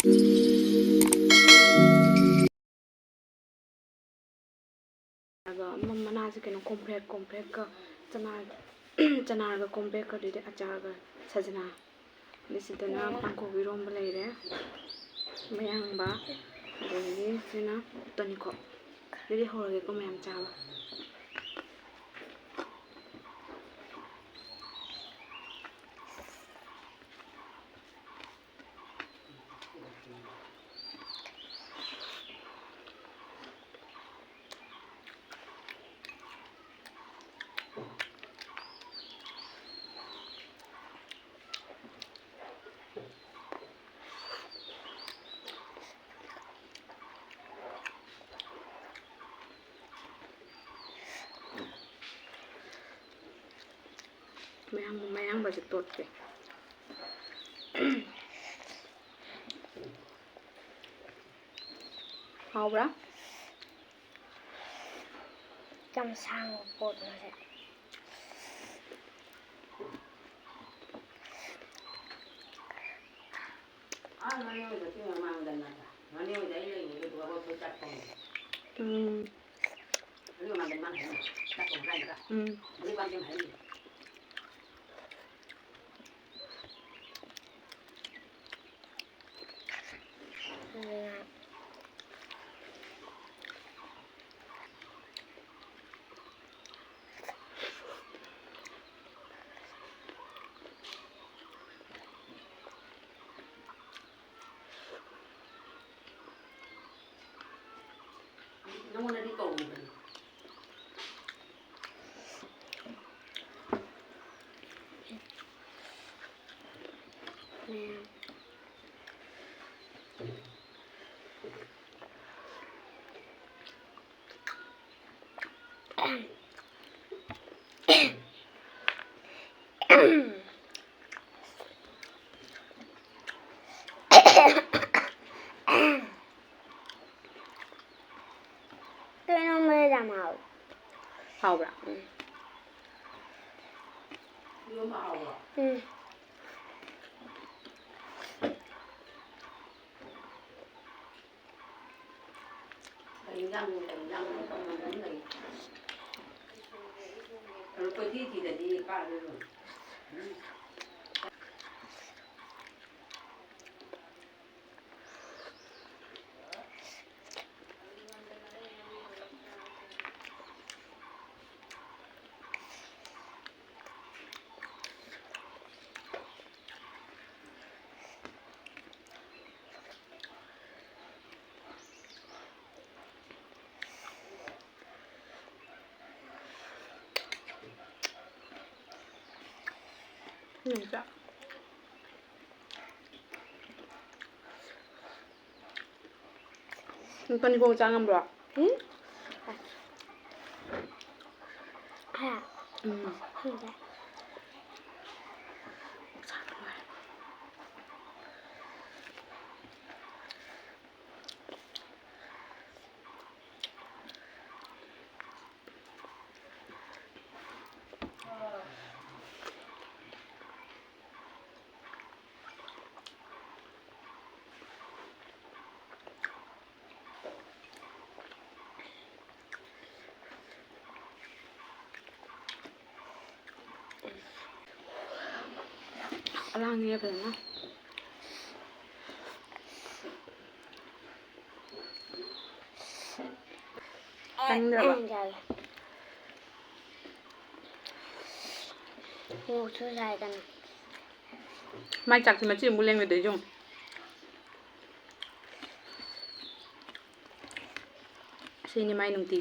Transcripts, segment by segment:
मनासे कहीं कॉम्प्रेक का चनारगा कॉम्प्रेक का दीदी अचारगा सजना दिसितना पांकोबी रोम्ब लेरे मयांबा अदगी सिना तनिको दीदी होरगे को मयाम चावा mayang ba tot ke haubra chăm sang bột nó sẽ nó muốn đi cầu tôi nó mới làm hậu haubra ừ. rồi coi thì để đi qua rồi 진짜 이건 이거 짱한 거야 응? à không đấy 알랑이야 그러나 ăn rồi một số dài cần mai chặt thì mà chỉ mua lên về để dùng xin như mai nung tì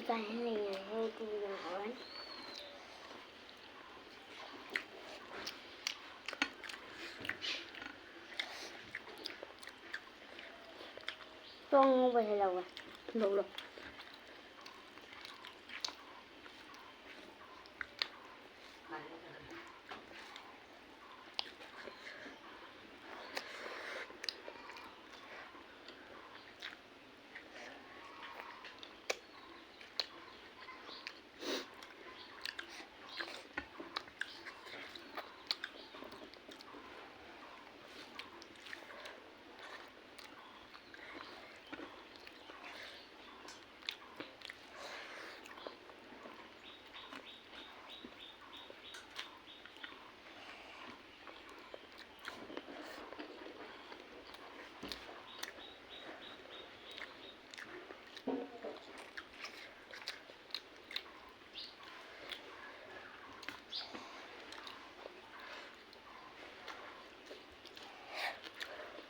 cái này này hơi tùy vào hỏi con về lâu rồi lâu rồi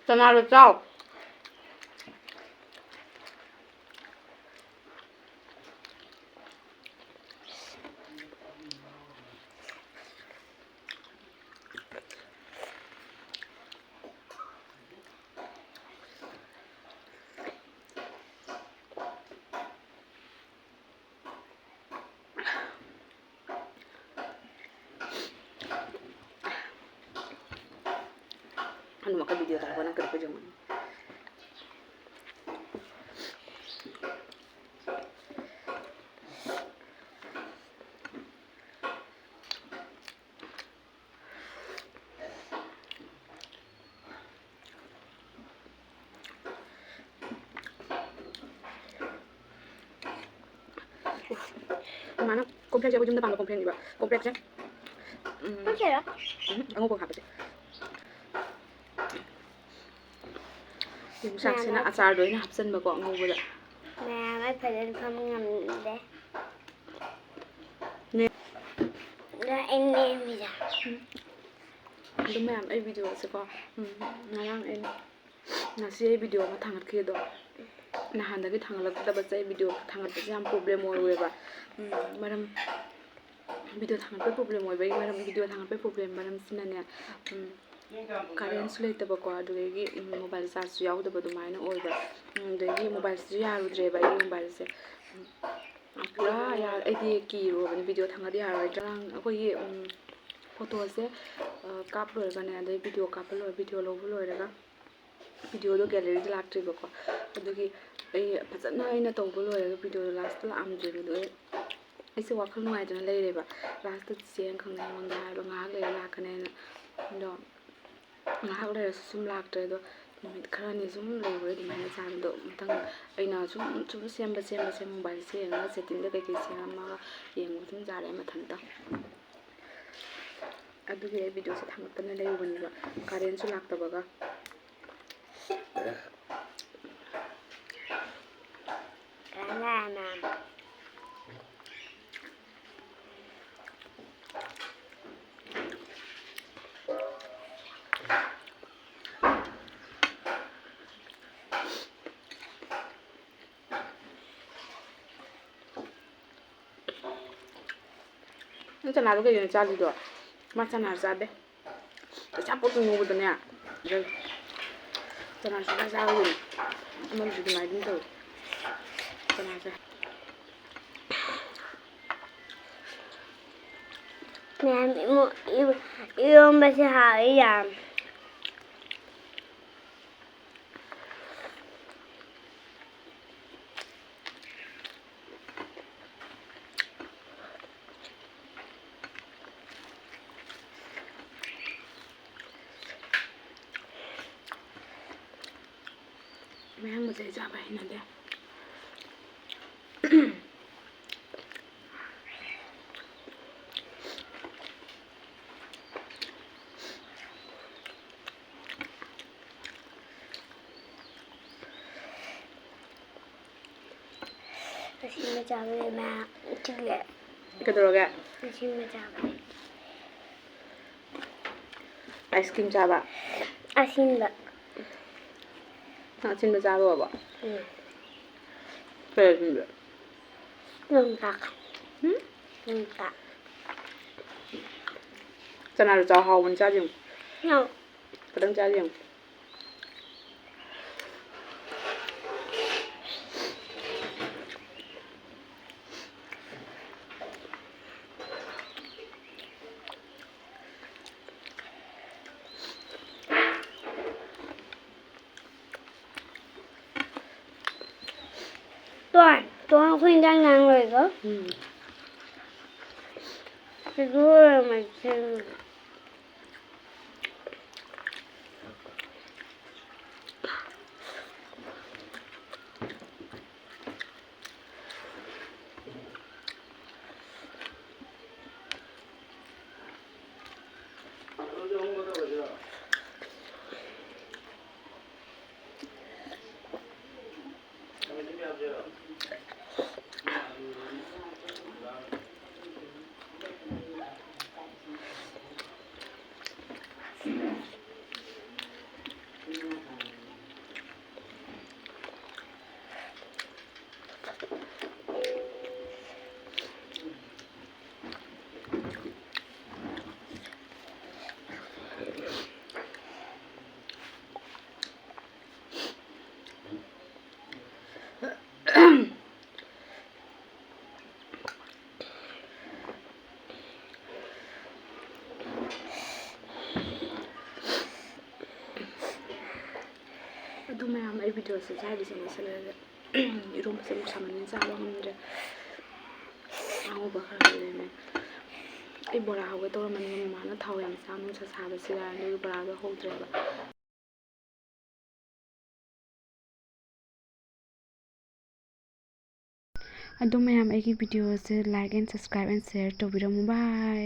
전화로 짜. Ano maka-video tayo ng kerja jaman. Mana kompleks aku jumpa panggung kompleks juga. Kompleksnya. Oke lah. Aku kok apa sih? Yung sak sina achar doi na hapsan ba ko ngau ba. Mẹ mới phải lên không ngầm đấy. Nè. Đó em bây giờ. Đúng mẹ ai video sẽ có. Ngang em. Na si video ma thangat ke do. Na handa ki thangalak da ba sai video thangat ba jam problem hoye ba. Maram video thangat ba problem hoye ba maram video thangat ba problem maram sina ne. Current su leitaba ko adugi mobile charge yaudaba dumaina oiba dagi mobile su yarudreba I mobile se pura ya aidi ki ro ban video thangadi harai drang akoi photo se kap loi bane adai video kap loi video lo loi raga video do gallery da laktriba ko adugi ai phajana aina tawba loi raga video last la amdre do ai se wakhal nuai dana leireba last cheng khang nai wanga ba ngak le lakane do ngahak leirasु sum laktre do numit kharani sum leibure dumai cham do matang aina sum semba mobile se na setting da kai sema yeng sum jare mathanta adugi video se thangtana leibani ba current su laktabaga Nè. chana cái gì cha đi được mà chana ra đấy chắc bố tôi ngủ được nè rồi chana ra ra rồi mình chỉ máy đến rồi chana ra Mẹ một yêu mà sẽ hỏi à mẹ ăn một giấy ra vậy nè đây Xin chào các bạn chúc lệ cái đồ kìa Xin chào các ice cream cha ba xin bạn xin cha rồi ba Ừ về xin được Lương tạc Lương tạc chana rồi cha hao mình cha dùng No cái đằng cha dùng Tôi khuyên đang ngang rồi cơ Cái đuôi mà xem ꯑꯗꯨ ꯃꯌꯥꯝ ꯑꯩ ꯚꯤꯗꯤꯑꯣꯁꯦ ꯁ꯭ꯋꯥꯏꯗ ꯂꯣꯏꯁꯤꯜꯂꯛꯑꯦ ꯏꯔꯣꯝꯕꯁꯦ ꯑꯃꯨꯛ ꯁꯥꯃꯟꯅ ꯆꯥꯕ ꯉꯝꯗ꯭ꯔꯦ ꯑꯉꯧꯕ ꯈꯔ ꯂꯩꯔꯝꯃꯦ ꯑꯩ ꯕꯣꯔꯥ ꯍꯧꯒꯦ ꯇꯧꯔꯝꯕꯅꯤ ꯃꯃꯥꯅ ꯊꯥꯎ ꯌꯥꯝ ꯆꯥ ꯅꯨꯡꯁꯥ ꯁꯥꯕꯁꯤꯗ ꯑꯗꯨꯒꯤ ꯕꯣꯔꯥꯗꯣ ꯍꯧꯗ꯭ꯔꯦꯕ ꯑꯗꯨ ꯃꯌꯥꯝ ꯑꯩꯒꯤ ꯚꯤꯗꯤꯑꯣꯁꯦ like and subscribe and share ꯇꯧꯕꯤꯔꯝꯃꯨ ꯕꯥꯏ